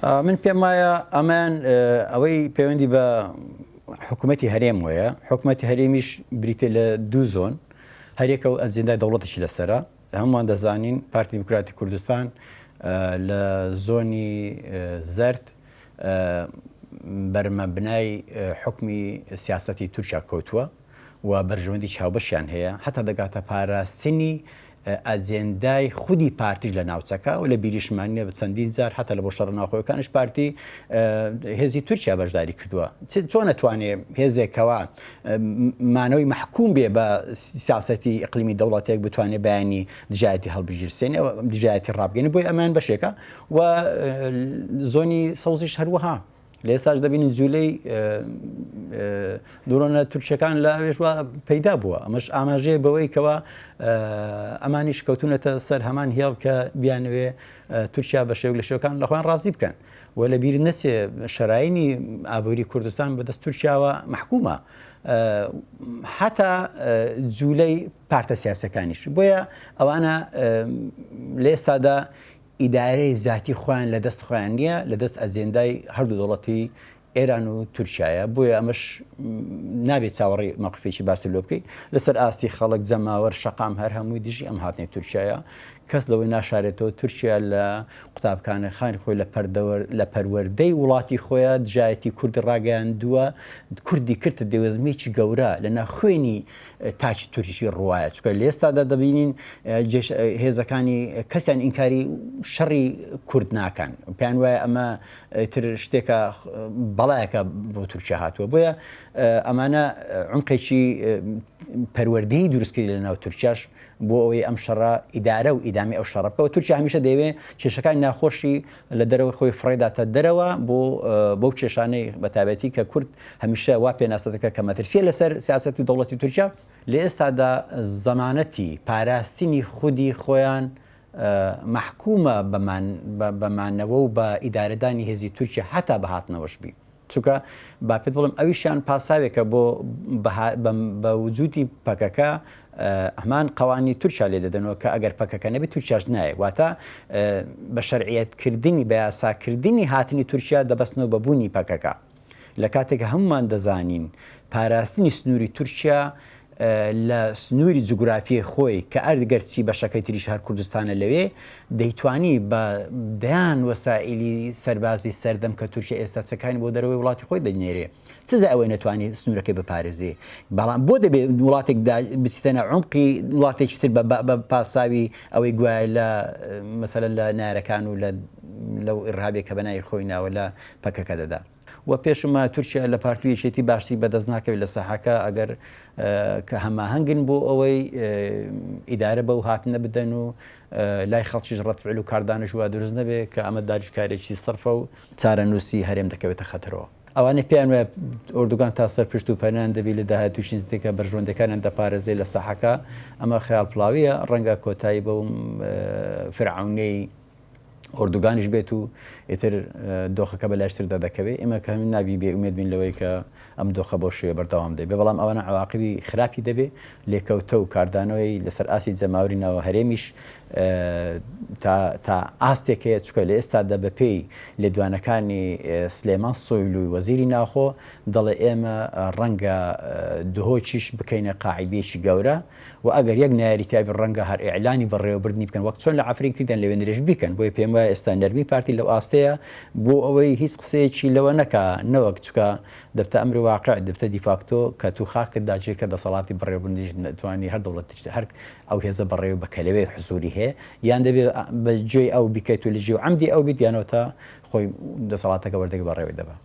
من پێم وایە ئەمان ئەوەی پەیوەندی بە حکوومەتی هەرێم وەیە، حکوومەتی هەرێمیش بریتێ لە دوو زۆن، هەرێکە و ئەجێندای دەوڵەتیشی لەسرە. هەمووان دەزانین پارتی دیموکراتی کوردستان لە زۆنی زەرد بەرمەبنای حکمی سیاسەتی تورکیا کەوتووە و بەرژەوەندی چاوبەشیان هەیە، هەتا دەگاتە پاراستنی ئەجێندای خودی پارتیش لە ناوچەکە و لە بیریشمانیە بە چەندین جار هەتا لە بۆ شەڕ ناوخۆیەکانش پارتی هێزی تورکیا بەشداری کردووە. چۆن نەتوانێت هێزێکەوە مانەوەی محکوم بێ بە سیاسەتی ئیقلیمی دەوڵەتێک بتوانێت بەیانی دژایەتی هەڵبژێرسێنێ و دژایەتی ڕابگەنی بۆی ئەمان بەشێکە و زۆنی سەوزیش هەروەها. لە ئێستاش دەبینین جوولەی دوڕۆنە تورکیەکان لە ئەوێژوە پەیدا بووە، ئەمەش ئاماژەیە بەوەی کەوە ئەمانیش کەوتونەتە سەر هەمان هێڵ کە بیانوێ تورکیا بە شێوک لە شێوەکان لە خۆیان ڕازی بکەن و لە بیر نەچێ شەرایینی ئابووری کوردستان بەدەست تورکیاوە محکومە هەتا جوولەی پارتە سیاسەکانیش. بۆیە ئەوانە لە ئێستادا ئیدارەی ذاتی خۆیان لە دەست خۆیان نییە، لە دەست ئەجێندای هەردوو دەوڵەتی ئێران و تورکیایە. بۆیە ئەمەش نابێت چاوەڕێی مەوقفێکی باسی لۆ بکەیت لەسەر ئاستی خەڵک جەماوەر شەقام هەر هەمووی دژی ئەم هاتنەی تورکیایە. کەس لەوەی ناشارێتەوە تورکیا لە قوتابخانەخانی خۆی لە پەروەردەی وڵاتی خۆیان دژایەتی کوردی ڕاگەیاندووە، کوردی کردە دێوەزمێکی گەورە لە ناخوێنی تاکی توریشی ڕوایە. چکە لە ئێستادا دەبینین هێزەکانی کەسیان ئینکاری شەڕی کورد ناکەن، پێیان وایە ئەمە تر شتێکە بەڵایەکە بۆ تورکیا هاتووە. بۆیە ئەمانە عمقێکی پەروەردەی دروستکردی لە ناو تورکیاش بۆ ئەوەی ئەم شەڕە ئیدارە و ئیدامی ئەو شەڕە بکەوە. تورکیا هەمیشە دەیەوێت کێشەکانی ناخۆشی لە دەرەوەی خۆی فڕێداتە دەرەوە بۆ کێشانەی بەتابەتی کە کورد هەمیشە وا پێناسەتەکە کە مەترسیە لەسەر سیاسەت و دەوڵەتی تورکیا. لە ئێستادا زەمانەتی پاراستنی خودی خۆیان محکومە بەمانەوە و بە ئیدارەدانی هێزی تورکیا هەتا بە هاتنەوەش بی. چونکە با پێت بڵم ئەویشیان پاساوێکە بە وجودی پەکەکە هەمان قەوانی تورکیا لێ دەدەنەوە کە ئەگەر پەکەکە نەبێت تورکیاش نایە، واتە بە شەرعیەتکردنی بە یاساکردنی هاتنی تورکیا دەبەستنەوە بە بوونی پەکەکە. لە کاتێکە هەمومان دەزانین پاراستنی سنووری تورکیا لە سنووری جوگرافیای خۆی کە ئەرگەرچی بەشەکەی تریش هەر کوردستانە لەوێ دەیتوانی بە دەیان وەسائلی سەربازی سەردەم کە تورکیا ئێستا چەکانی بۆ دەرەوەی وڵاتی خۆی دەنێرێ. چزە ئەوەی نەتوانانی سنوورەکەی بپارێزێ، بەڵام بۆ دەبێت وڵاتێک بچیتەنە عمقی وڵاتێکی تر بە پاساوی ئەوەی گوایە لە مەسەلەن لە نارەکان و لەو ئیرهابێک کە بەنای خۆی ناوە لە پەکەکە دەدا. و پێشمە تورکیا لە پارتویەکێتی باشی بەدەست ناکەوێت لە ساحەکە ئەگەر کە هەماهەنگن بۆ ئەوەی ئیدارە بەو هاتنە بدەن و لای خەڵکیش ڕەتفعل و کاردانش وا دروست نەبێت کە ئەمە داریشکارێکی سەرفە و چارەنووسی هەرێم دەکەوێتە خەتەرەوە. ئەوانەی پێیان وایە ئۆردوگان تا سەر پشت و پەنان دەبێت لە داهاتووشین نزیکە بەرژۆندەکانیان دەپارێزێت لە ساحەکە. ئەمە خەیاڵپڵاویە، ڕەنگە کۆتایی بەو فیرعەونەی ئۆردوگانیش بێت و ئیتر دۆخەکە بەلاشتردا دەکەوێت. ئێمە کە هەمین نابی بێ ئومێد بین لەوەی کە ئەم دۆخە بۆ شوێ بەردەوام دەبێت، بەڵام ئەوانە عواقبی خراپی دەبێت لێکەوتە و کاردانەوەی لەسەر ئاسی جەماوەری ناوە هەرێمیش تا ئاستێک هەیە. چکە لە ئێستادا بەپێی لێدوانەکانی سلێمان سۆیلوی وەزیری ناخۆ دەڵێ ئێمە ڕەنگە دهۆچیش بکەینە قاعیدەیەکی گەورە و ئەگەر یەک نایریتیابی ڕەنگە هەر ئیعلانی بەڕێوەبردنی بکەن وەک چۆن لە عەفرین کردن لەوێ نرێژ بیکەن. بۆیە پێم وایە ئێستا نەرمی پارتی لەو ئاستەیە بۆ ئەوەی هیچ قسەیەکی لەوە نەکا نەوەک چکە دەبتە ئەمری واقع دەبتە دیفاکتۆ کە تو خاکت داگیرکە دەسەڵاتی بەڕێوەبردنیش نەتوانی هەر دەوڵەت هەر ئەو هێزە بەڕێوە بە کەلەوەی حزوری هەیە یان دەبێت بە گوێی ئەو بیکەیت و لە ژێو عەمدی ئەو بیت یانەوە تا خۆی دەسەڵاتەکە وەردەگرێت بەڕێوەی دەبە.